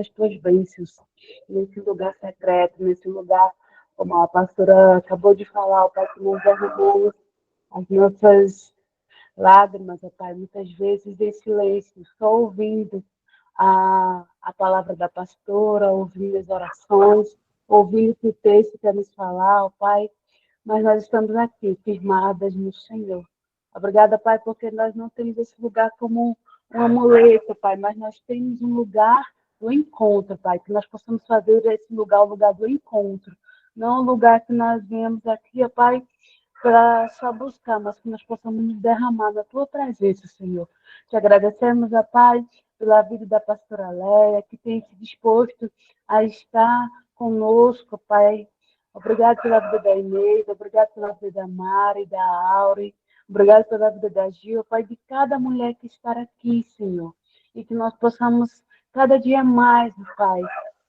as tuas bênçãos nesse lugar secreto, nesse lugar, como a pastora acabou de falar, o Pai, que nós derramamos as nossas lágrimas, ó Pai, muitas vezes em silêncio, só ouvindo a palavra da pastora, ouvindo as orações, ouvindo o que o texto quer nos falar, ó Pai, mas nós estamos aqui, firmadas no Senhor. Obrigada, Pai, porque nós não temos esse lugar como um amuleto, Pai, mas nós temos um lugar do encontro, Pai, que nós possamos fazer esse lugar o lugar do encontro, não o lugar que nós viemos aqui, ó Pai, para só buscar, mas que nós possamos nos derramar na Tua presença, Senhor. Te agradecemos, ó Pai, pela vida da pastora Léa, que tem se disposto a estar conosco, Pai. Obrigado pela vida da Inês, obrigado pela vida da Mari, da Aure, obrigado pela vida da Gil, Pai, de cada mulher que está aqui, Senhor. E que nós possamos, cada dia mais, Pai,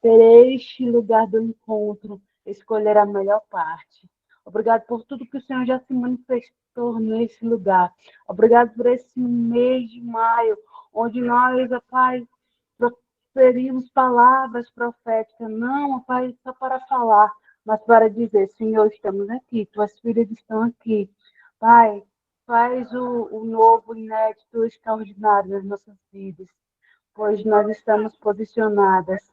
ter este lugar do encontro, escolher a melhor parte. Obrigado por tudo que o Senhor já se manifestou nesse lugar. Obrigado por esse mês de maio, onde nós, ó Pai, proferimos palavras proféticas. Não, ó Pai, só para falar, mas para dizer, Senhor, estamos aqui, tuas filhas estão aqui. Pai, faz o novo, inédito, extraordinário nas nossas vidas, pois nós estamos posicionadas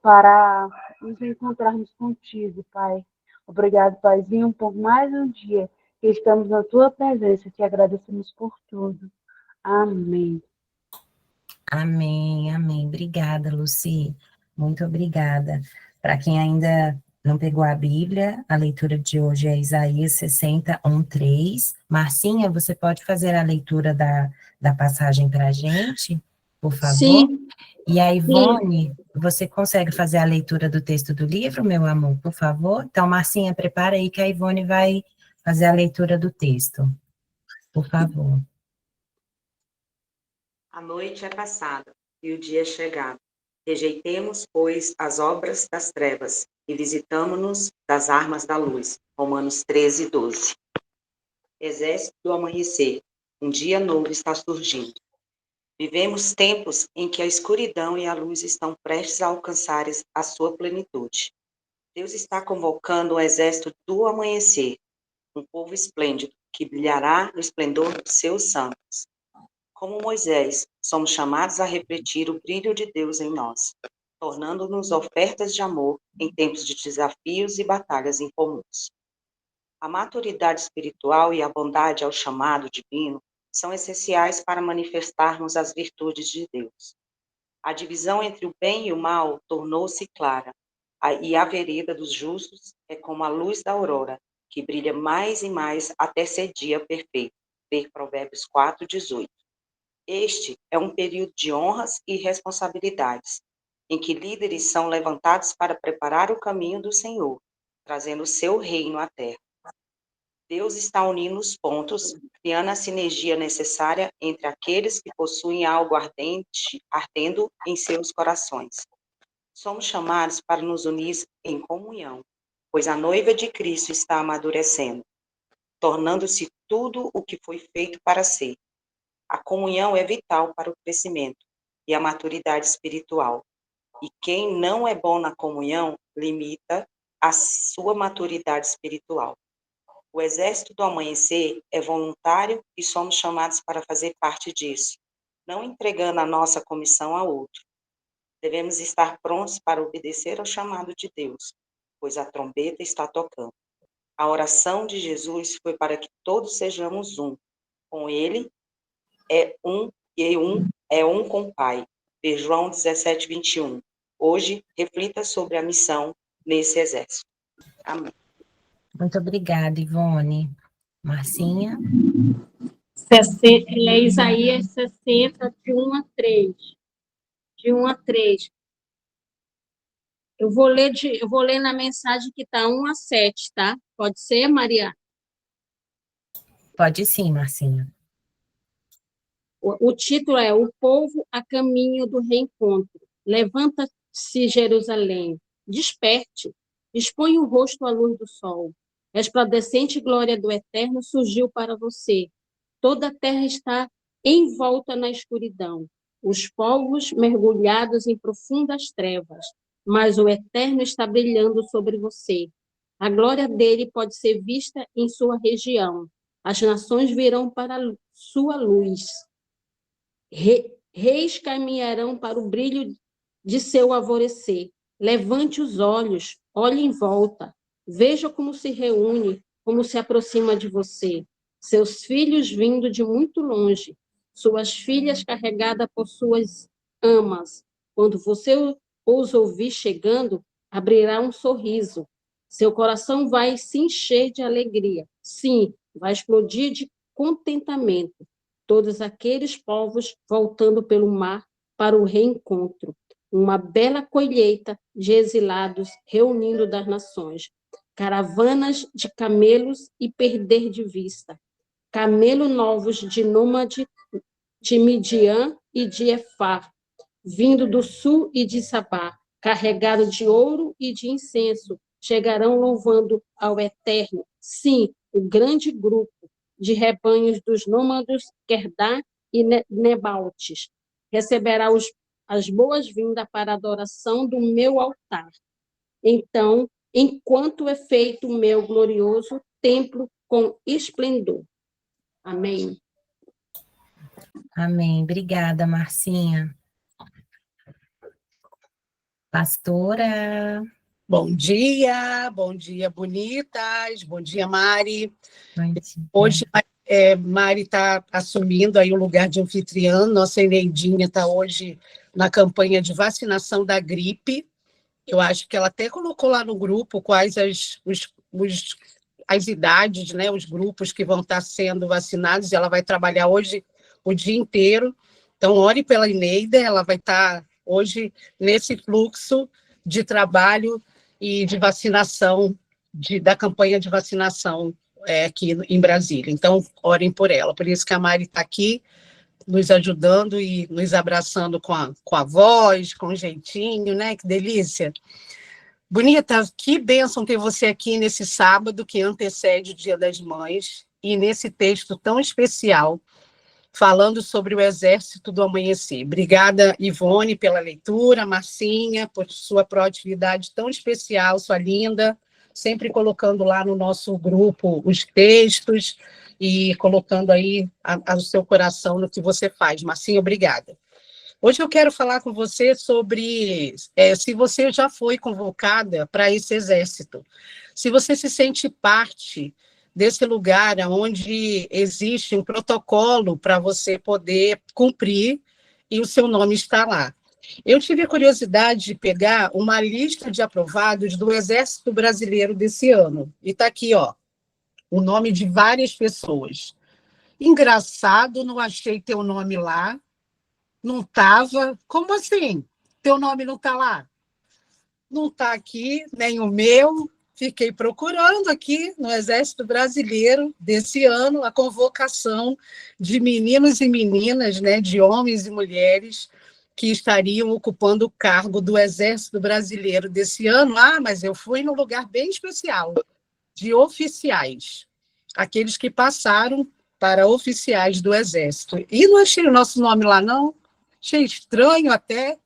para nos encontrarmos contigo, Pai. Obrigado, Paizinho, por mais um dia que estamos na tua presença. Te agradecemos por tudo. Amém. Amém, amém. Obrigada, Luci. Muito obrigada. Para quem ainda não pegou a Bíblia, a leitura de hoje é Isaías 60, 1, 3. Marcinha, você pode fazer a leitura da passagem para a gente, por favor? Sim. E a Ivone, você consegue fazer a leitura do texto do livro, meu amor, por favor? Então, Marcinha, prepara aí que a Ivone vai fazer a leitura do texto. Por favor. A noite é passada e o dia é chegado. Rejeitemos, pois, as obras das trevas e visitamo-nos das armas da luz. Romanos 13, 12. Exército do amanhecer. Um dia novo está surgindo. Vivemos tempos em que a escuridão e a luz estão prestes a alcançar a sua plenitude. Deus está convocando o exército do amanhecer, um povo esplêndido que brilhará no esplendor dos seus santos. Como Moisés, somos chamados a refletir o brilho de Deus em nós, tornando-nos ofertas de amor em tempos de desafios e batalhas incomuns. A maturidade espiritual e a bondade ao chamado divino são essenciais para manifestarmos as virtudes de Deus. A divisão entre o bem e o mal tornou-se clara, e a vereda dos justos é como a luz da aurora, que brilha mais e mais até ser dia perfeito. Ver Provérbios 4, 18. Este é um período de honras e responsabilidades, em que líderes são levantados para preparar o caminho do Senhor, trazendo o seu reino à terra. Deus está unindo os pontos, criando a sinergia necessária entre aqueles que possuem algo ardendo em seus corações. Somos chamados para nos unir em comunhão, pois a noiva de Cristo está amadurecendo, tornando-se tudo o que foi feito para ser. A comunhão é vital para o crescimento e a maturidade espiritual. E quem não é bom na comunhão limita a sua maturidade espiritual. O exército do amanhecer é voluntário e somos chamados para fazer parte disso, não entregando a nossa comissão a outro. Devemos estar prontos para obedecer ao chamado de Deus, pois a trombeta está tocando. A oração de Jesus foi para que todos sejamos um. Com Ele é um com o Pai. Ver João 17, 21. Hoje, reflita sobre a missão nesse exército. Amém. Muito obrigada, Ivone. Marcinha? Isaías 60, de 1 a 3. De 1 a 3. Eu vou ler na mensagem que está 1 a 7, tá? Pode ser, Maria? Pode sim, Marcinha. O título é O Povo a Caminho do Reencontro. Levanta-se, Jerusalém, desperte, expõe o rosto à luz do sol. A resplandecente glória do Eterno surgiu para você. Toda a terra está envolta na escuridão. os povos mergulhados em profundas trevas, mas o Eterno está brilhando sobre você. A glória dele pode ser vista em sua região. As nações virão para sua luz. Reis caminharão para o brilho de seu alvorecer. Levante os olhos, olhe em volta. Veja como se reúne, como se aproxima de você. Seus filhos vindo de muito longe. Suas filhas carregadas por suas amas. Quando você os ouvir chegando, abrirá um sorriso. Seu coração vai se encher de alegria. Sim, vai explodir de contentamento. Todos aqueles povos voltando pelo mar para o reencontro. Uma bela colheita de exilados reunindo das nações. Caravanas de camelos e perder de vista. Camelo novos de nômade de Midian e de Efá, vindo do sul e de Sabá, carregado de ouro e de incenso, chegarão louvando ao Eterno. Sim, o grande grupo de rebanhos dos nômades Querdá e Nebaltes receberá as boas-vindas para a adoração do meu altar. Então, enquanto é feito o meu glorioso templo com esplendor. Amém. Amém. Obrigada, Marcinha. Pastora. Bom dia, bonitas. Bom dia, Mari. Bom dia. Hoje, Mari está assumindo aí o lugar de anfitriã. Nossa Eneidinha está hoje na campanha de vacinação da gripe. Eu acho que ela até colocou lá no grupo quais as idades, né, os grupos que vão estar sendo vacinados. Ela vai trabalhar hoje o dia inteiro. Então, ore pela Eneida, ela vai estar hoje nesse fluxo de trabalho e de vacinação, da campanha de vacinação aqui em Brasília. Então, orem por ela. Por isso que a Mari está aqui, nos ajudando e nos abraçando com a voz, com o jeitinho, né? Que delícia. Bonita, que bênção ter você aqui nesse sábado que antecede o Dia das Mães e nesse texto tão especial, falando sobre o Exército do Amanhecer. Obrigada, Ivone, pela leitura, Marcinha, por sua proatividade tão especial, sua linda, sempre colocando lá no nosso grupo os textos e colocando aí o seu coração no que você faz. Marcinha, obrigada. Hoje eu quero falar com você sobre se você já foi convocada para esse exército, se você se sente parte desse lugar onde existe um protocolo para você poder cumprir e o seu nome está lá. Eu tive a curiosidade de pegar uma lista de aprovados do Exército Brasileiro desse ano. E está aqui, ó, o nome de várias pessoas. Engraçado, não achei teu nome lá. Não estava. Como assim? Teu nome não está lá? Não está aqui, nem o meu. Fiquei procurando aqui no Exército Brasileiro desse ano a convocação de meninos e meninas, né, de homens e mulheres que estariam ocupando o cargo do Exército Brasileiro desse ano. Ah, mas eu fui num lugar bem especial, de oficiais, aqueles que passaram para oficiais do Exército. E não achei o nosso nome lá, não. Achei estranho até,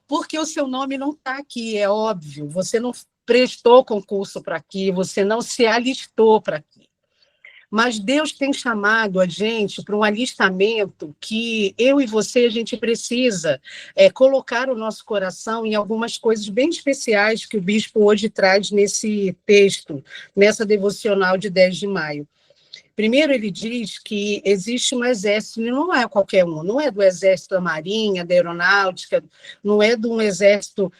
porque o seu nome não está aqui, é óbvio. Você não prestou concurso para aqui, você não se alistou para aqui. Mas Deus tem chamado a gente para um alistamento que eu e você, a gente precisa colocar o nosso coração em algumas coisas bem especiais que o bispo hoje traz nesse texto, nessa devocional de 10 de maio. Primeiro, ele diz que existe um exército, e não é qualquer um, não é do Exército da Marinha, da Aeronáutica, não é do Exército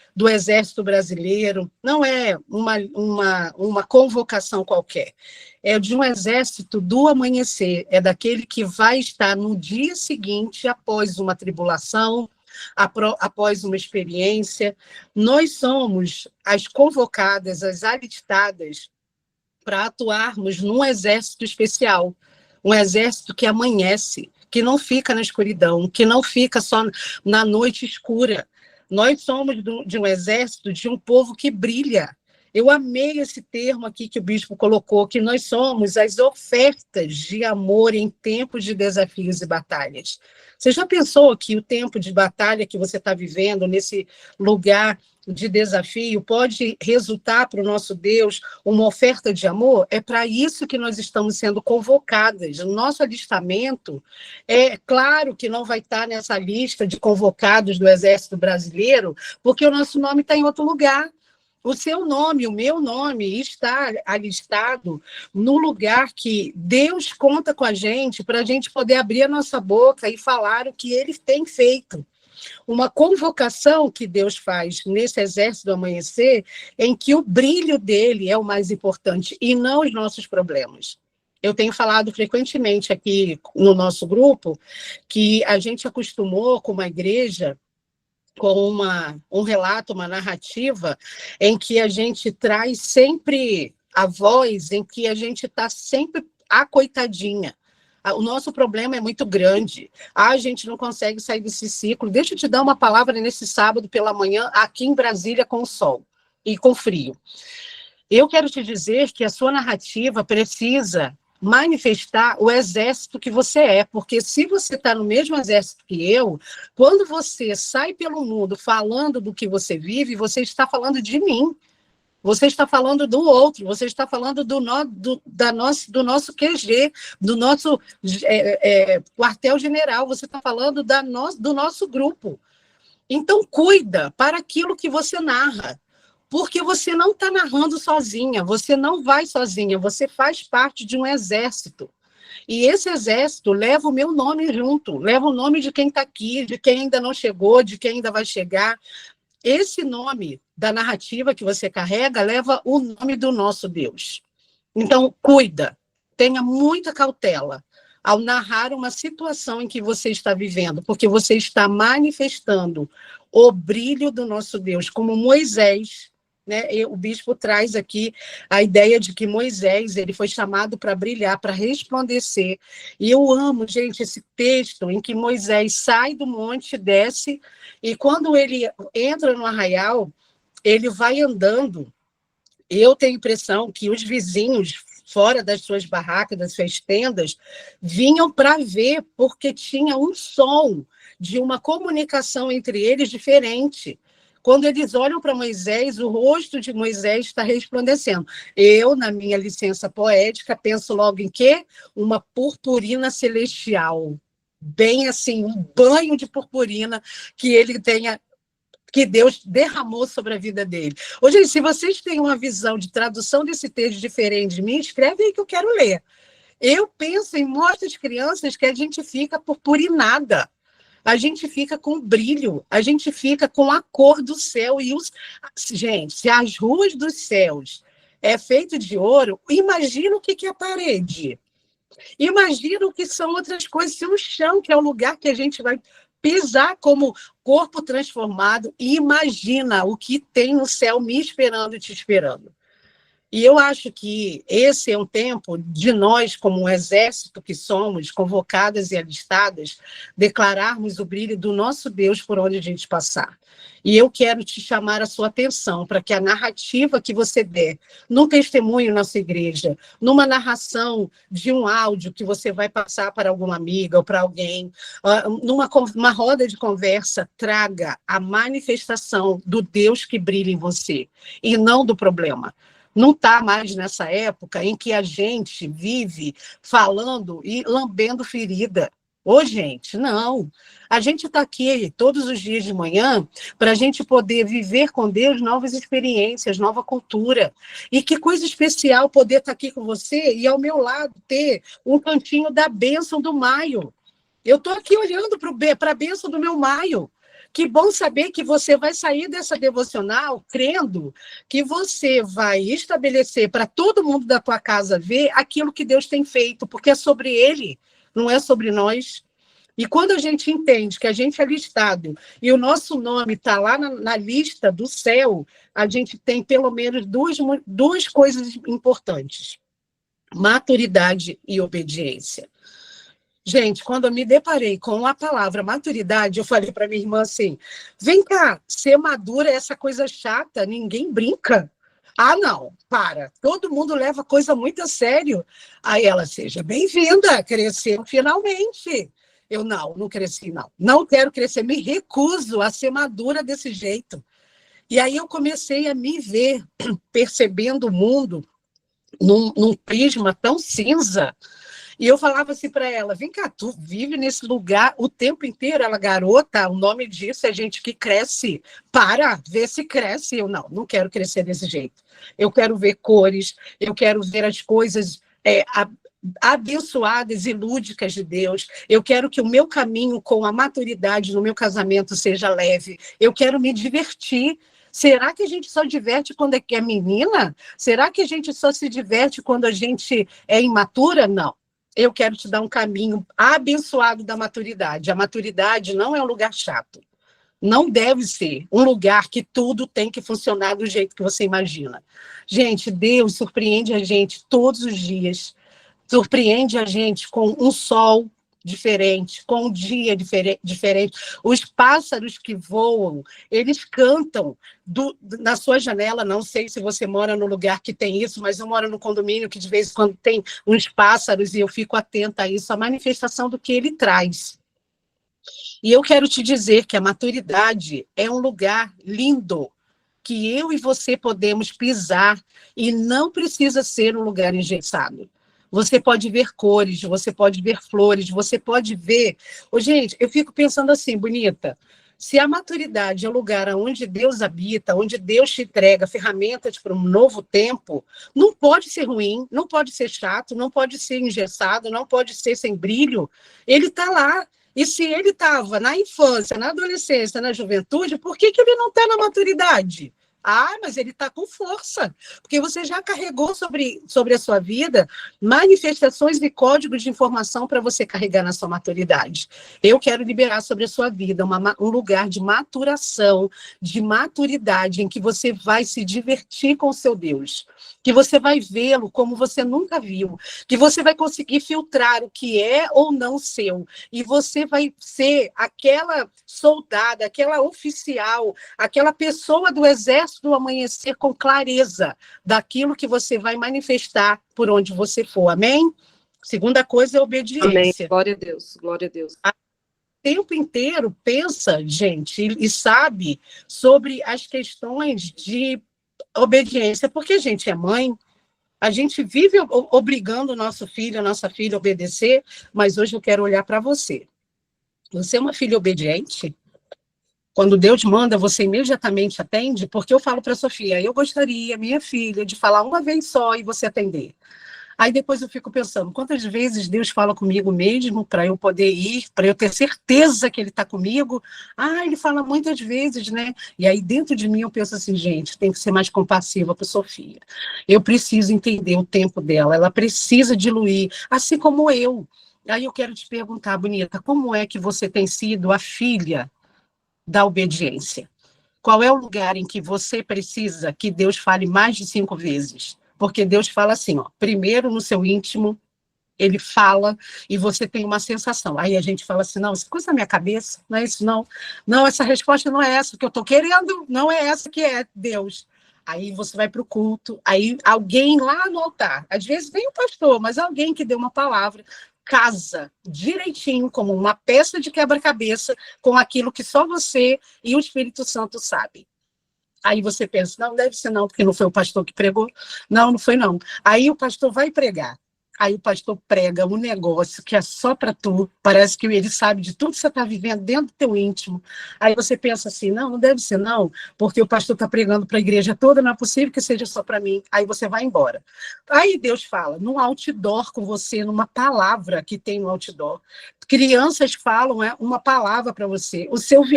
Brasileiro, não é uma convocação qualquer. É de um exército do amanhecer, é daquele que vai estar no dia seguinte, após uma tribulação, após uma experiência. Nós somos as convocadas, as alistadas, para atuarmos num exército especial, um exército que amanhece, que não fica na escuridão, que não fica só na noite escura. Nós somos de um exército, de um povo que brilha, Eu amei esse termo aqui que o bispo colocou, que nós somos as ofertas de amor em tempos de desafios e batalhas. Você já pensou que o tempo de batalha que você está vivendo, nesse lugar de desafio, pode resultar para o nosso Deus uma oferta de amor? É para isso que nós estamos sendo convocadas. O nosso alistamento, é claro que não vai estar nessa lista de convocados do Exército Brasileiro, porque o nosso nome está em outro lugar. O seu nome, o meu nome, está alistado no lugar que Deus conta com a gente para a gente poder abrir a nossa boca e falar o que Ele tem feito. Uma convocação que Deus faz nesse exército do amanhecer, em que o brilho dele é o mais importante e não os nossos problemas. Eu tenho falado frequentemente aqui no nosso grupo que a gente acostumou com uma igreja com um relato, uma narrativa, em que a gente traz sempre a voz, em que a gente está sempre a coitadinha. O nosso problema é muito grande. A gente não consegue sair desse ciclo. Deixa eu te dar uma palavra nesse sábado pela manhã, aqui em Brasília, com sol e com frio. Eu quero te dizer que a sua narrativa precisa manifestar o exército que você é, porque se você está no mesmo exército que eu, quando você sai pelo mundo falando do que você vive, você está falando de mim, você está falando do outro, você está falando do nosso QG, do nosso quartel-general, você está falando do nosso grupo. Então, cuida para aquilo que você narra, porque você não está narrando sozinha, você não vai sozinha, você faz parte de um exército. E esse exército leva o meu nome junto, leva o nome de quem está aqui, de quem ainda não chegou, de quem ainda vai chegar. Esse nome da narrativa que você carrega leva o nome do nosso Deus. Então, cuida, tenha muita cautela ao narrar uma situação em que você está vivendo, porque você está manifestando o brilho do nosso Deus, como Moisés, né? O bispo traz aqui a ideia de que Moisés ele foi chamado para brilhar, para resplandecer. E eu amo, gente, esse texto em que Moisés sai do monte, desce, e quando ele entra no arraial, ele vai andando. Eu tenho a impressão que os vizinhos, fora das suas barracas, das suas tendas, vinham para ver, porque tinha um som de uma comunicação entre eles diferente. Quando eles olham para Moisés, o rosto de Moisés está resplandecendo. Eu, na minha licença poética, penso logo em quê? Uma purpurina celestial. Bem assim, um banho de purpurina que Deus derramou sobre a vida dele. Hoje, se vocês têm uma visão de tradução desse texto diferente de mim, escreve aí que eu quero ler. Eu penso em muitas crianças que a gente fica purpurinada. A gente fica com brilho, a gente fica com a cor do céu. Gente, se as ruas dos céus é feito de ouro, imagina o que é a parede. Imagina o que são outras coisas, se o chão, que é o lugar que a gente vai pisar como corpo transformado, e imagina o que tem no céu me esperando e te esperando. E eu acho que esse é um tempo de nós, como um exército que somos, convocadas e alistadas, declararmos o brilho do nosso Deus por onde a gente passar. E eu quero te chamar a sua atenção para que a narrativa que você der, num testemunho na sua igreja, numa narração de um áudio que você vai passar para alguma amiga ou para alguém, numa roda de conversa, traga a manifestação do Deus que brilha em você, e não do problema. Não está mais nessa época em que a gente vive falando e lambendo ferida. Ô, gente, não. A gente está aqui todos os dias de manhã para a gente poder viver com Deus novas experiências, nova cultura. E que coisa especial poder estar aqui com você e, ao meu lado, ter um cantinho da bênção do maio. Eu estou aqui olhando para a bênção do meu maio. Que bom saber que você vai sair dessa devocional crendo que você vai estabelecer para todo mundo da tua casa ver aquilo que Deus tem feito, porque é sobre Ele, não é sobre nós. E quando a gente entende que a gente é listado e o nosso nome está lá na lista do céu, a gente tem pelo menos duas coisas importantes: maturidade e obediência. Gente, quando eu me deparei com a palavra maturidade, eu falei para minha irmã assim, vem cá, ser madura é essa coisa chata, ninguém brinca. Ah, não, para. Todo mundo leva a coisa muito a sério. Aí ela, seja bem-vinda, cresceu finalmente. Eu, não cresci, não. Não quero crescer, me recuso a ser madura desse jeito. E aí eu comecei a me ver percebendo o mundo num prisma tão cinza. E eu falava assim para ela, vem cá, tu vive nesse lugar o tempo inteiro. Ela, garota, o nome disso é gente que cresce. Para, vê se cresce. Eu, não quero crescer desse jeito. Eu quero ver cores, eu quero ver as coisas abençoadas e lúdicas de Deus. Eu quero que o meu caminho com a maturidade no meu casamento seja leve. Eu quero me divertir. Será que a gente só diverte quando é menina? Será que a gente só se diverte quando a gente é imatura? Não. Eu quero te dar um caminho abençoado da maturidade. A maturidade não é um lugar chato. Não deve ser um lugar que tudo tem que funcionar do jeito que você imagina. Gente, Deus surpreende a gente todos os dias. Surpreende a gente com um sol diferente, com um dia diferente. Os pássaros que voam, eles cantam na sua janela. Não sei se você mora no lugar que tem isso, mas eu moro no condomínio que de vez em quando tem uns pássaros e eu fico atenta a isso, a manifestação do que ele traz. E eu quero te dizer que a maturidade é um lugar lindo, que eu e você podemos pisar, e não precisa ser um lugar engessado. Você pode ver cores, você pode ver flores, você pode ver... Gente, eu fico pensando assim, bonita, se a maturidade é o lugar onde Deus habita, onde Deus te entrega ferramentas para um novo tempo, não pode ser ruim, não pode ser chato, não pode ser engessado, não pode ser sem brilho. Ele está lá. E se ele estava na infância, na adolescência, na juventude, por que ele não está na maturidade? Ah, mas ele está com força, porque você já carregou sobre a sua vida manifestações e códigos de informação para você carregar na sua maturidade. Eu quero liberar sobre a sua vida um lugar de maturação, de maturidade, em que você vai se divertir com o seu Deus, que você vai vê-lo como você nunca viu, que você vai conseguir filtrar o que é ou não seu, e você vai ser aquela soldada, aquela oficial, aquela pessoa do exército do amanhecer com clareza daquilo que você vai manifestar por onde você for. Amém? Segunda coisa é obediência. Amém. Glória a Deus, glória a Deus. O tempo inteiro pensa, gente, e sabe sobre as questões de obediência, porque a gente é mãe, a gente vive obrigando o nosso filho, a nossa filha a obedecer, mas hoje eu quero olhar para você. Você é uma filha obediente? Quando Deus manda, você imediatamente atende? Porque eu falo para a Sofia, eu gostaria, minha filha, de falar uma vez só e você atender. Aí depois eu fico pensando, quantas vezes Deus fala comigo mesmo para eu poder ir, para eu ter certeza que Ele está comigo? Ah, Ele fala muitas vezes, né? E aí dentro de mim eu penso assim, gente, tem que ser mais compassiva com a Sofia. Eu preciso entender o tempo dela, ela precisa diluir, assim como eu. Aí eu quero te perguntar, bonita, como é que você tem sido a filha da obediência? Qual é o lugar em que você precisa que Deus fale mais de 5 vezes? Porque Deus fala assim, ó, primeiro no seu íntimo, Ele fala e você tem uma sensação. Aí a gente fala assim, não, isso é coisa da minha cabeça, não é isso não. Não, essa resposta não é essa que eu estou querendo, não é essa que é Deus. Aí você vai para o culto, aí alguém lá no altar, às vezes nem o pastor, mas alguém que deu uma palavra, casa direitinho, como uma peça de quebra-cabeça, com aquilo que só você e o Espírito Santo sabem. Aí você pensa, não, deve ser não, porque não foi o pastor que pregou. Não, não foi não. Aí o pastor vai pregar. Aí o pastor prega um negócio que é só para tu, parece que ele sabe de tudo que você está vivendo dentro do teu íntimo. Aí você pensa assim, não deve ser não, porque o pastor está pregando para a igreja toda, não é possível que seja só para mim. Aí você vai embora. Aí Deus fala, num outdoor com você, numa palavra que tem no outdoor. Crianças falam uma palavra para você,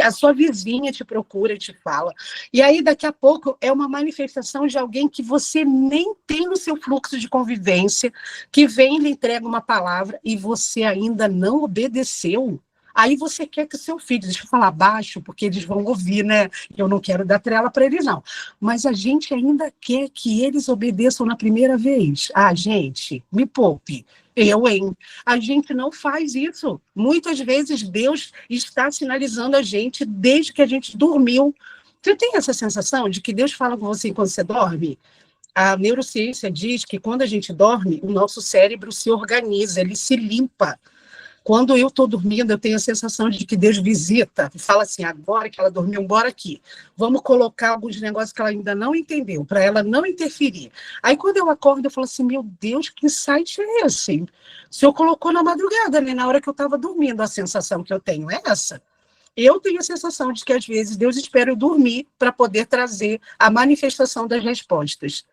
a sua vizinha te procura e te fala. E aí daqui a pouco é uma manifestação de alguém que você nem tem no seu fluxo de convivência, que vem e lhe entrega uma palavra e você ainda não obedeceu. Aí você quer que o seu filho, deixa eu falar baixo, porque eles vão ouvir, né? Eu não quero dar trela para eles, não. Mas a gente ainda quer que eles obedeçam na primeira vez. Ah, gente, me poupe. Hein? A gente não faz isso. Muitas vezes Deus está sinalizando a gente desde que a gente dormiu. Você tem essa sensação de que Deus fala com você enquanto você dorme? A neurociência diz que quando a gente dorme, o nosso cérebro se organiza, ele se limpa. Quando eu estou dormindo, eu tenho a sensação de que Deus visita e fala assim, agora que ela dormiu, bora aqui. Vamos colocar alguns negócios que ela ainda não entendeu, para ela não interferir. Aí, quando eu acordo, eu falo assim, meu Deus, que insight é esse? O Senhor colocou na madrugada, né? Na hora que eu estava dormindo, a sensação que eu tenho é essa. Eu tenho a sensação de que, às vezes, Deus espera eu dormir para poder trazer a manifestação das respostas.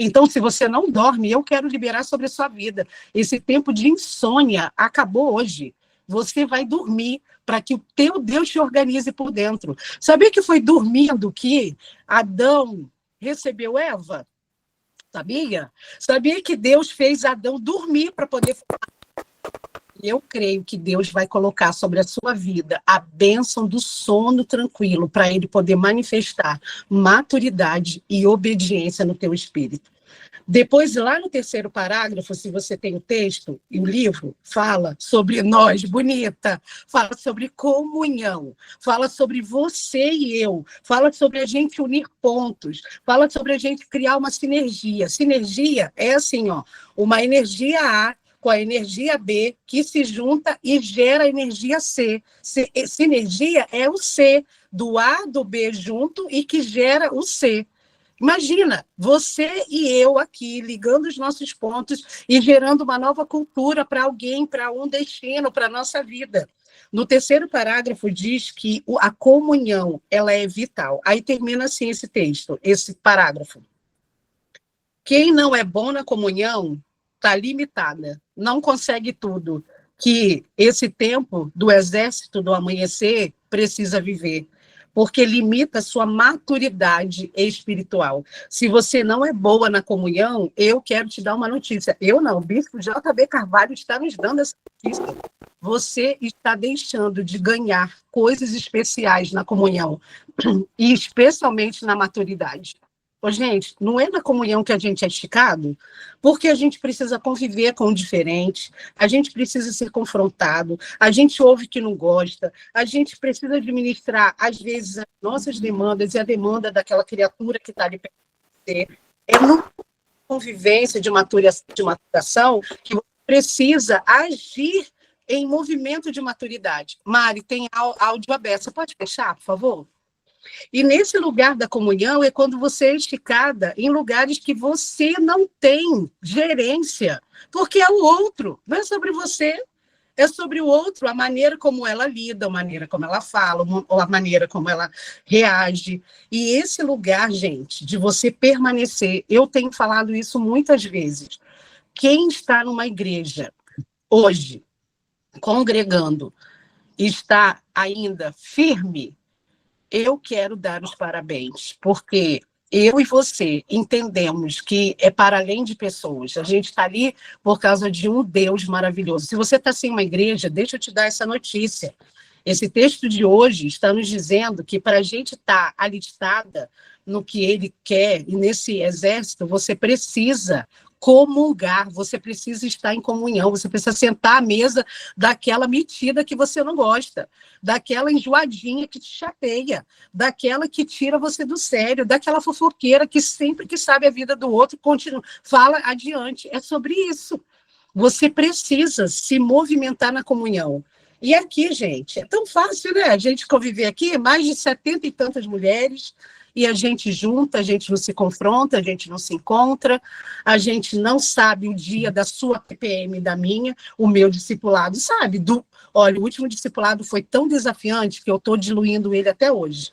Então, se você não dorme, eu quero liberar sobre a sua vida. Esse tempo de insônia acabou hoje. Você vai dormir para que o teu Deus te organize por dentro. Sabia que foi dormindo que Adão recebeu Eva? Sabia? Sabia que Deus fez Adão dormir para poder... Eu creio que Deus vai colocar sobre a sua vida a bênção do sono tranquilo para ele poder manifestar maturidade e obediência no teu espírito. Depois, lá no terceiro parágrafo, se você tem o texto e o livro, fala sobre nós, bonita, fala sobre comunhão, fala sobre você e eu, fala sobre a gente unir pontos, fala sobre a gente criar uma sinergia. Sinergia é assim, ó, uma energia A com a energia B, que se junta e gera a energia C. Sinergia é o C, do A, do B junto, e que gera o C. Imagina, você e eu aqui, ligando os nossos pontos e gerando uma nova cultura para alguém, para um destino, para a nossa vida. No terceiro parágrafo diz que a comunhão, ela é vital. Aí termina assim esse texto, esse parágrafo. Quem não é bom na comunhão está limitada, não consegue tudo que esse tempo do exército do amanhecer precisa viver, porque limita a sua maturidade espiritual. Se você não é boa na comunhão, eu quero te dar uma notícia. Eu não, o bispo J.B. Carvalho está nos dando essa notícia. Você está deixando de ganhar coisas especiais na comunhão, e especialmente na maturidade. Ô, gente, não é na comunhão que a gente é esticado, porque a gente precisa conviver com o diferente, a gente precisa ser confrontado, a gente ouve que não gosta, a gente precisa administrar, às vezes, as nossas demandas e a demanda daquela criatura que está ali perto de você. É numa convivência de maturação que você precisa agir em movimento de maturidade. Mari, tem áudio aberto. Você pode fechar, por favor? E nesse lugar da comunhão é quando você é esticada em lugares que você não tem gerência, porque é o outro, não é sobre você, é sobre o outro, a maneira como ela lida, a maneira como ela fala, ou a maneira como ela reage. E esse lugar, gente, de você permanecer, eu tenho falado isso muitas vezes, quem está numa igreja hoje, congregando, está ainda firme, eu quero dar os parabéns, porque eu e você entendemos que é para além de pessoas. A gente está ali por causa de um Deus maravilhoso. Se você está sem uma igreja, deixa eu te dar essa notícia. Esse texto de hoje está nos dizendo que para a gente estar alistada no que ele quer, e nesse exército, você precisa comungar, você precisa estar em comunhão, você precisa sentar à mesa daquela metida que você não gosta, daquela enjoadinha que te chateia, daquela que tira você do sério, daquela fofoqueira que sempre que sabe a vida do outro, continua, fala adiante. É sobre isso. Você precisa se movimentar na comunhão. E aqui, gente, é tão fácil, né? A gente conviver aqui, mais de 70 e tantas mulheres, e a gente junta, a gente não se confronta, a gente não se encontra, a gente não sabe o dia da sua TPM e da minha, o meu discipulado, sabe? Olha, o último discipulado foi tão desafiante que eu estou diluindo ele até hoje.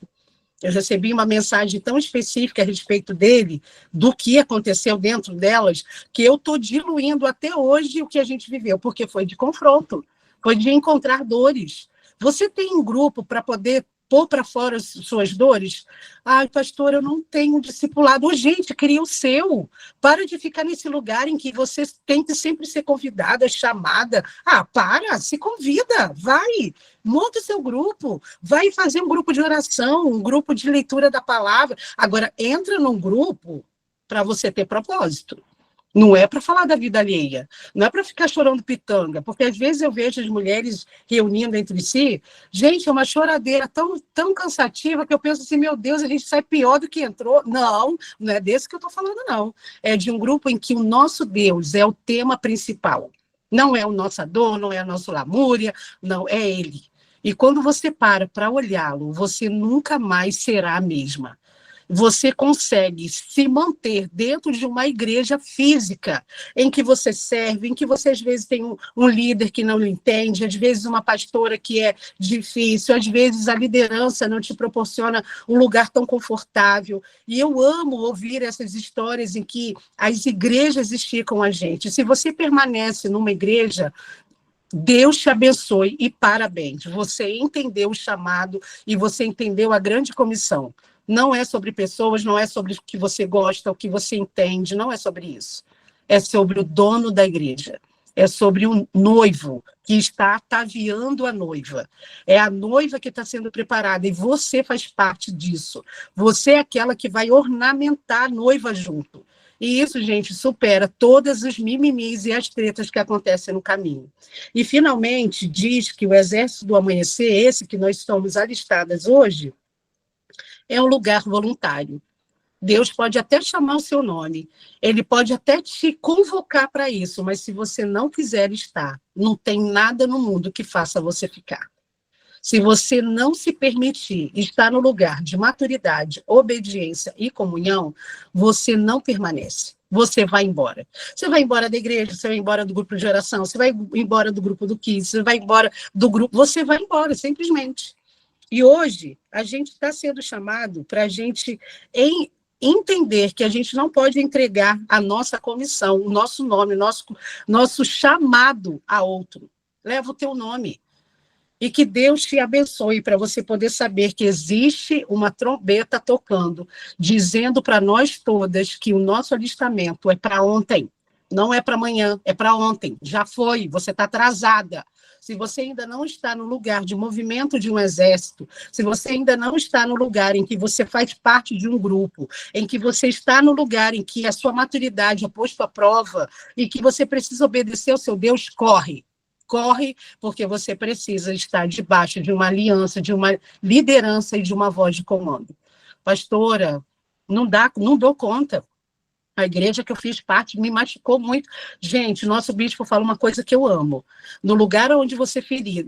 Eu recebi uma mensagem tão específica a respeito dele, do que aconteceu dentro delas, que eu estou diluindo até hoje o que a gente viveu, porque foi de confronto, foi de encontrar dores. Você tem um grupo para poder pôr para fora as suas dores? Ai, pastor, eu não tenho discipulado. Ô, gente, cria o seu. Para de ficar nesse lugar em que você tem que sempre ser convidada, chamada. Se convida, vai. Monta o seu grupo. Vai fazer um grupo de oração, um grupo de leitura da palavra. Agora, entra num grupo para você ter propósito. Não é para falar da vida alheia, não é para ficar chorando pitanga, porque às vezes eu vejo as mulheres reunindo entre si, gente, é uma choradeira tão cansativa que eu penso assim, meu Deus, a gente sai pior do que entrou. Não, não é desse que eu estou falando, não. É de um grupo em que o nosso Deus é o tema principal. Não é a nossa dor, não é a nossa lamúria, não, é Ele. E quando você para olhá-lo, você nunca mais será a mesma. Você consegue se manter dentro de uma igreja física, em que você serve, em que você às vezes tem um líder que não lhe entende, às vezes uma pastora que é difícil, às vezes a liderança não te proporciona um lugar tão confortável. E eu amo ouvir essas histórias em que as igrejas esticam a gente. Se você permanece numa igreja, Deus te abençoe e parabéns. Você entendeu o chamado e você entendeu a grande comissão. Não é sobre pessoas, não é sobre o que você gosta, o que você entende, não é sobre isso. É sobre o dono da igreja. É sobre um noivo que está ataviando a noiva. É a noiva que está sendo preparada e você faz parte disso. Você é aquela que vai ornamentar a noiva junto. E isso, gente, supera todas os mimimis e as tretas que acontecem no caminho. E, finalmente, diz que o Exército do Amanhecer, esse que nós estamos alistadas hoje, é um lugar voluntário. Deus pode até chamar o seu nome, ele pode até te convocar para isso, mas se você não quiser estar, não tem nada no mundo que faça você ficar. Se você não se permitir estar no lugar de maturidade, obediência e comunhão, você não permanece. Você vai embora. Você vai embora da igreja, você vai embora do grupo de oração, você vai embora do grupo do Kids, você vai embora do grupo, você vai embora, simplesmente. E hoje, a gente está sendo chamado para a gente entender que a gente não pode entregar a nossa comissão, o nosso nome, nosso chamado a outro. Leva o teu nome. E que Deus te abençoe para você poder saber que existe uma trombeta tocando, dizendo para nós todas que o nosso alistamento é para ontem, não é para amanhã, é para ontem. Já foi, você está atrasada. Se você ainda não está no lugar de movimento de um exército, se você ainda não está no lugar em que você faz parte de um grupo, em que você está no lugar em que a sua maturidade é posta à prova e que você precisa obedecer ao seu Deus, corre. Corre, porque você precisa estar debaixo de uma aliança, de uma liderança e de uma voz de comando. Pastora, não dou conta. A igreja que eu fiz parte me machucou muito. Gente, nosso bispo fala uma coisa que eu amo. No lugar onde você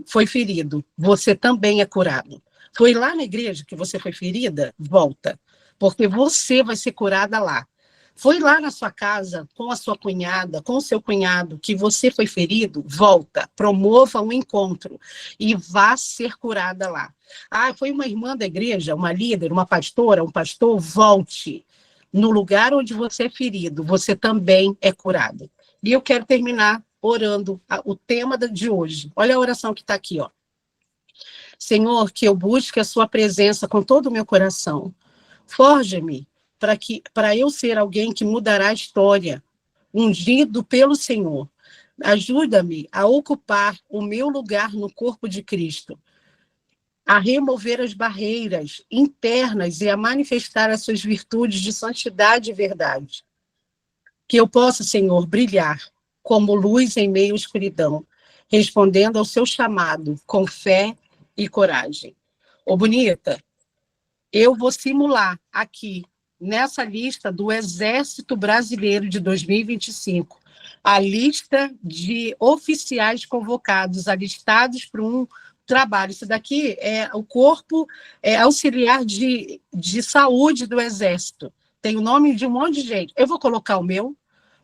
foi ferido, você também é curado. Foi lá na igreja que você foi ferida? Volta, porque você vai ser curada lá. Foi lá na sua casa, com a sua cunhada, com o seu cunhado, que você foi ferido? Volta, promova um encontro e vá ser curada lá. Ah, foi uma irmã da igreja, uma líder, uma pastora, um pastor? Volte. No lugar onde você é ferido, você também é curado. E eu quero terminar orando o tema de hoje. Olha a oração que está aqui, ó. Senhor, que eu busque a sua presença com todo o meu coração. Forja-me para eu ser alguém que mudará a história, ungido pelo Senhor. Ajuda-me a ocupar o meu lugar no corpo de Cristo, a remover as barreiras internas e a manifestar as suas virtudes de santidade e verdade. Que eu possa, Senhor, brilhar como luz em meio à escuridão, respondendo ao seu chamado com fé e coragem. Ô, bonita, eu vou simular aqui, nessa lista do Exército Brasileiro de 2025, a lista de oficiais convocados, alistados para um trabalho. Isso daqui é o corpo auxiliar de saúde do Exército. Tem o nome de um monte de gente. Eu vou colocar o meu,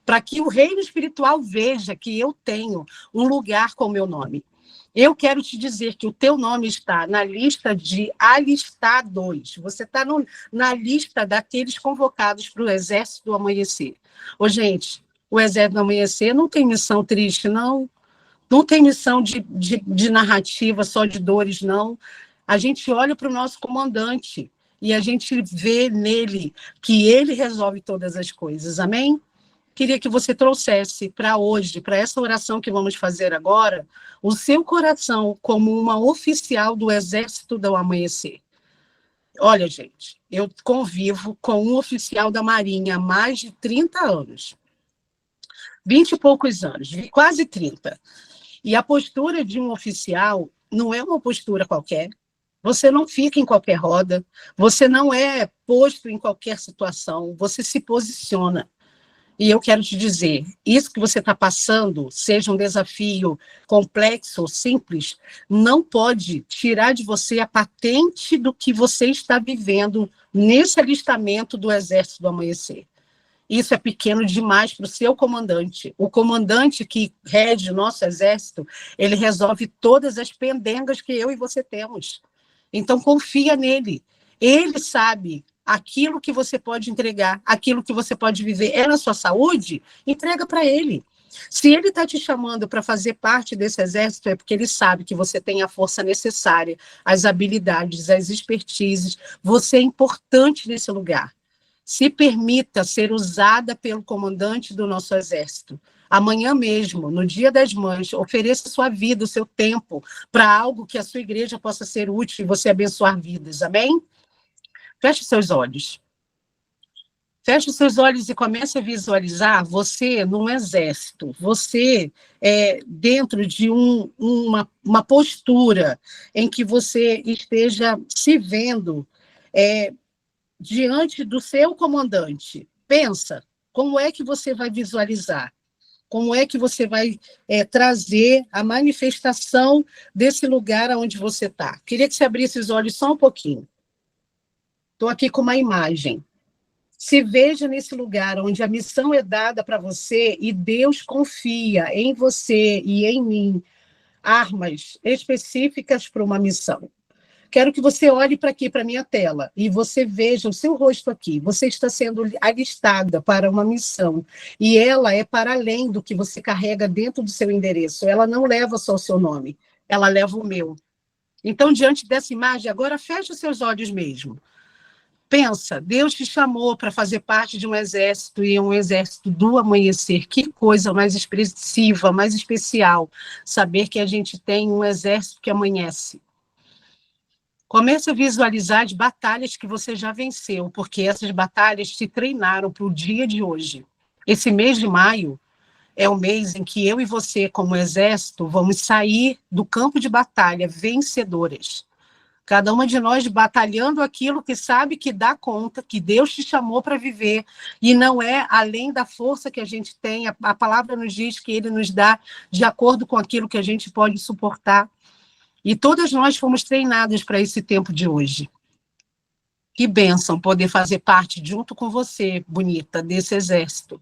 para que o reino espiritual veja que eu tenho um lugar com o meu nome. Eu quero te dizer que o teu nome está na lista de alistados. Você está na lista daqueles convocados para o Exército do Amanhecer. Ô, gente, o Exército do Amanhecer não tem missão triste, não. Não tem missão de narrativa só de dores, não. A gente olha para o nosso comandante e a gente vê nele que ele resolve todas as coisas. Amém? Queria que você trouxesse para hoje, para essa oração que vamos fazer agora, o seu coração como uma oficial do Exército do Amanhecer. Olha, gente, eu convivo com um oficial da Marinha há mais de 30 anos. 20 e poucos anos, quase 30. E a postura de um oficial não é uma postura qualquer. Você não fica em qualquer roda, você não é posto em qualquer situação, você se posiciona. E eu quero te dizer, isso que você está passando, seja um desafio complexo ou simples, não pode tirar de você a patente do que você está vivendo nesse alistamento do Exército do Amanhecer. Isso é pequeno demais para o seu comandante. O comandante que rege o nosso exército, ele resolve todas as pendengas que eu e você temos. Então, confia nele. Ele sabe aquilo que você pode entregar, aquilo que você pode viver. É na sua saúde? Entrega para ele. Se ele está te chamando para fazer parte desse exército, é porque ele sabe que você tem a força necessária, as habilidades, as expertises. Você é importante nesse lugar. Se permita ser usada pelo comandante do nosso exército. Amanhã mesmo, no Dia das Mães, ofereça sua vida, o seu tempo, para algo que a sua igreja possa ser útil e você abençoar vidas. Amém? Feche seus olhos. Feche os seus olhos e comece a visualizar você num exército, você dentro de uma postura em que você esteja se vendo diante do seu comandante. Pensa, como é que você vai visualizar? Como é que você vai trazer a manifestação desse lugar onde você está? Queria que você abrisse os olhos só um pouquinho. Estou aqui com uma imagem. Se veja nesse lugar onde a missão é dada para você e Deus confia em você e em mim armas específicas para uma missão. Quero que você olhe para aqui, para a minha tela, e você veja o seu rosto aqui. Você está sendo alistada para uma missão, e ela é para além do que você carrega dentro do seu endereço. Ela não leva só o seu nome, ela leva o meu. Então, diante dessa imagem, agora feche os seus olhos mesmo. Pensa, Deus te chamou para fazer parte de um exército, e um exército do amanhecer. Que coisa mais expressiva, mais especial, saber que a gente tem um exército que amanhece. Comece a visualizar as batalhas que você já venceu, porque essas batalhas te treinaram para o dia de hoje. Esse mês de maio é o mês em que eu e você, como exército, vamos sair do campo de batalha vencedoras. Cada uma de nós batalhando aquilo que sabe que dá conta, que Deus te chamou para viver, e não é além da força que a gente tem. A palavra nos diz que Ele nos dá de acordo com aquilo que a gente pode suportar. E todas nós fomos treinadas para esse tempo de hoje. Que bênção poder fazer parte, junto com você, bonita, desse exército.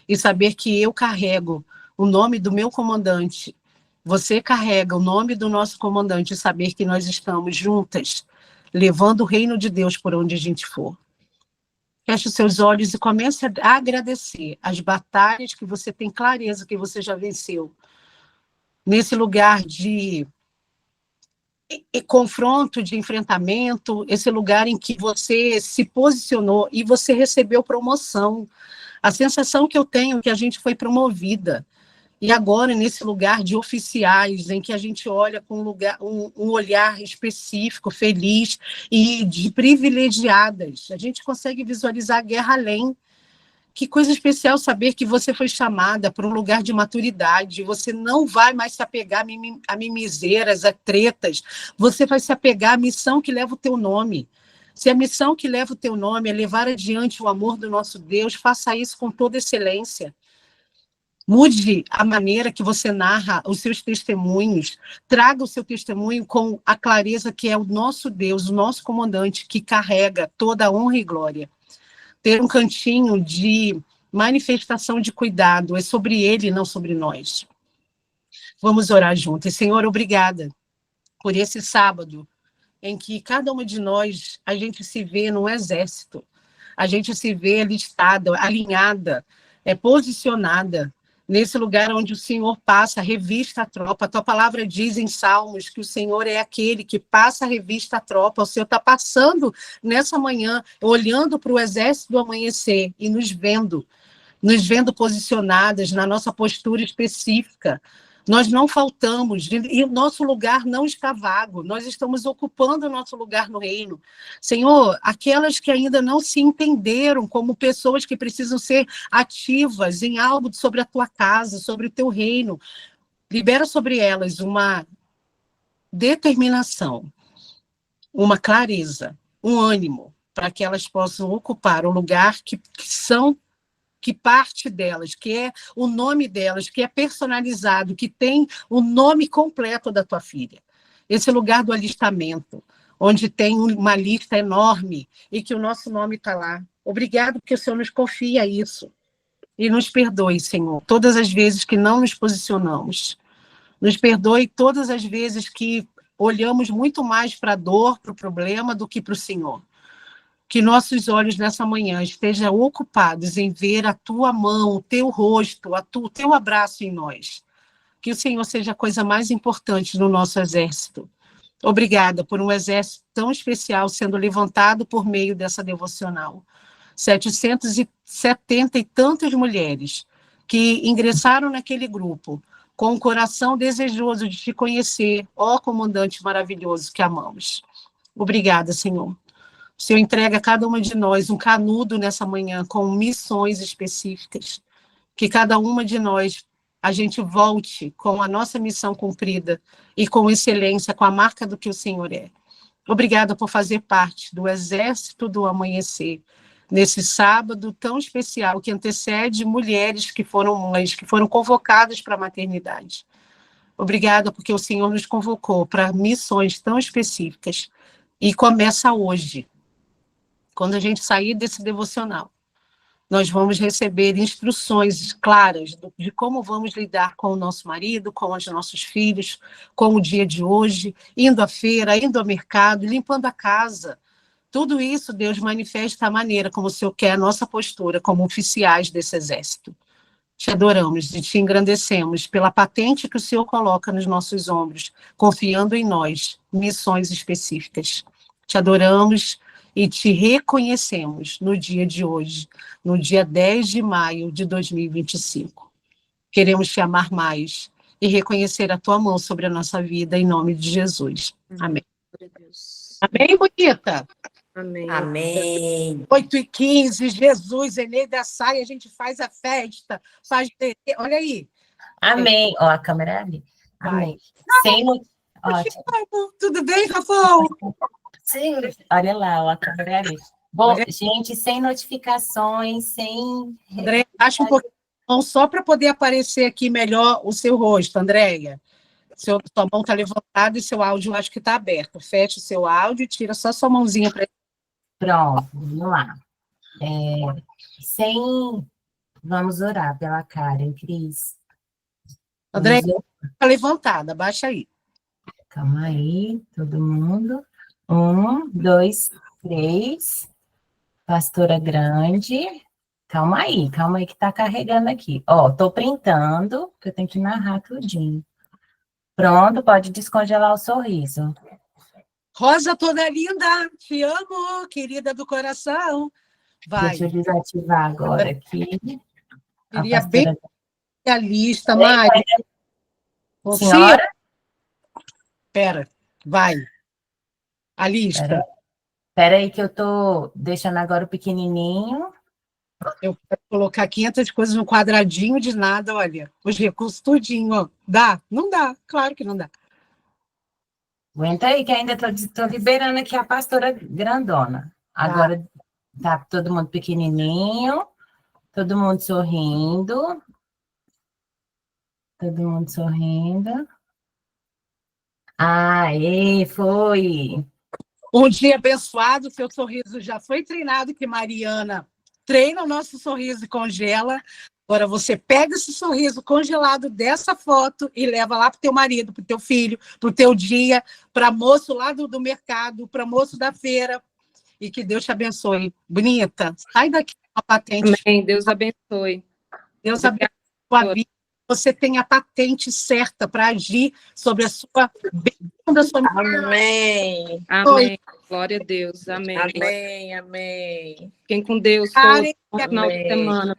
E saber que eu carrego o nome do meu comandante. Você carrega o nome do nosso comandante. E saber que nós estamos juntas, levando o reino de Deus por onde a gente for. Feche os seus olhos e comece a agradecer as batalhas que você tem clareza que você já venceu. Nesse lugar de confronto, de enfrentamento, esse lugar em que você se posicionou e você recebeu promoção. A sensação que eu tenho é que a gente foi promovida. E agora, nesse lugar de oficiais, em que a gente olha com um olhar específico, feliz e de privilegiadas, a gente consegue visualizar a guerra além. Que coisa especial saber que você foi chamada para um lugar de maturidade. Você não vai mais se apegar a mimizeiras, a tretas. Você vai se apegar à missão que leva o teu nome. Se a missão que leva o teu nome é levar adiante o amor do nosso Deus, faça isso com toda excelência. Mude a maneira que você narra os seus testemunhos. Traga o seu testemunho com a clareza que é o nosso Deus, o nosso comandante, que carrega toda a honra e glória. Ter um cantinho de manifestação de cuidado, é sobre ele, não sobre nós. Vamos orar juntos. Senhor, obrigada por esse sábado, em que cada uma de nós, a gente se vê num exército, a gente se vê alistada, alinhada, posicionada, nesse lugar onde o Senhor passa, revista a tropa. A tua palavra diz em Salmos que o Senhor é aquele que passa a revista a tropa. O Senhor está passando nessa manhã, olhando para o exército do amanhecer e nos vendo posicionadas na nossa postura específica, Nós não faltamos, e o nosso lugar não está vago, nós estamos ocupando o nosso lugar no reino. Senhor, aquelas que ainda não se entenderam como pessoas que precisam ser ativas em algo sobre a tua casa, sobre o teu reino, libera sobre elas uma determinação, uma clareza, um ânimo, para que elas possam ocupar o lugar que parte delas, que é o nome delas, que é personalizado, que tem o nome completo da tua filha. Esse lugar do alistamento, onde tem uma lista enorme e que o nosso nome está lá. Obrigado porque o Senhor nos confia isso. E nos perdoe, Senhor, todas as vezes que não nos posicionamos. Nos perdoe todas as vezes que olhamos muito mais para a dor, para o problema, do que para o Senhor. Que nossos olhos nessa manhã estejam ocupados em ver a tua mão, o teu rosto, o teu abraço em nós. Que o Senhor seja a coisa mais importante no nosso exército. Obrigada por um exército tão especial sendo levantado por meio dessa devocional. 770 e tantas mulheres que ingressaram naquele grupo com um coração desejoso de te conhecer, ó comandante maravilhoso que amamos. Obrigada, Senhor. O Senhor entrega a cada uma de nós um canudo nessa manhã com missões específicas. Que cada uma de nós, a gente volte com a nossa missão cumprida e com excelência, com a marca do que o Senhor é. Obrigada por fazer parte do exército do amanhecer, nesse sábado tão especial que antecede mulheres que foram mães, que foram convocadas para a maternidade. Obrigada porque o Senhor nos convocou para missões tão específicas e começa hoje. Quando a gente sair desse devocional, nós vamos receber instruções claras de como vamos lidar com o nosso marido, com os nossos filhos, com o dia de hoje, indo à feira, indo ao mercado, limpando a casa. Tudo isso, Deus manifesta a maneira como o Senhor quer a nossa postura como oficiais desse exército. Te adoramos e te engrandecemos pela patente que o Senhor coloca nos nossos ombros, confiando em nós, missões específicas. Te adoramos e te reconhecemos no dia de hoje, no dia 10 de maio de 2025. Queremos te amar mais e reconhecer a tua mão sobre a nossa vida, em nome de Jesus. Amém. Amém, bonita? Amém. Amém. 8h15, Jesus, Eneida sai, a gente faz a festa, faz... Olha aí. Amém. Ó, a câmera é ali. Amém. Sem... Ótimo. Tudo bem, Rafão? Sim, olha lá, ó, a câmera é ali. Bom, gente, sem notificações, sem... André, acha um pouquinho só para poder aparecer aqui melhor o seu rosto, Andréia. Sua mão está levantada e seu áudio acho que está aberto. Feche o seu áudio e tira só sua mãozinha para... Pronto, vamos lá. Vamos orar pela Karen, Cris. Andréia, está levantada, baixa aí. Calma aí, todo mundo. 1, 2, 3. Pastora Grande. Calma aí que tá carregando aqui. Ó, tô printando, porque eu tenho que narrar tudinho. Pronto, pode descongelar o sorriso. Rosa toda linda, te amo, querida do coração. Vai. Deixa eu desativar agora aqui. Queria bem realista, Mari. Senhora? Espera, vai. A lista. Espera aí que eu tô deixando agora o pequenininho. Eu quero colocar 500 coisas no quadradinho de nada, olha. Os recursos tudinho, ó. Dá? Não dá, claro que não dá. Aguenta aí que ainda tô liberando aqui a pastora grandona. Agora tá todo mundo pequenininho, todo mundo sorrindo. Todo mundo sorrindo. Aê, foi! Um dia abençoado, seu sorriso já foi treinado, que Mariana treina o nosso sorriso e congela. Agora você pega esse sorriso congelado dessa foto e leva lá para o teu marido, para o teu filho, para o teu dia, para moço lá do mercado, para moço da feira. E que Deus te abençoe. Bonita, sai daqui com a patente. Amém. Deus abençoe. Deus abençoe a sua vida. Você tem a patente certa para agir sobre a sua bênção da sua vida. Amém. Amém. Glória a Deus. Amém. Amém. Amém. Fiquem com Deus. Bom final de semana.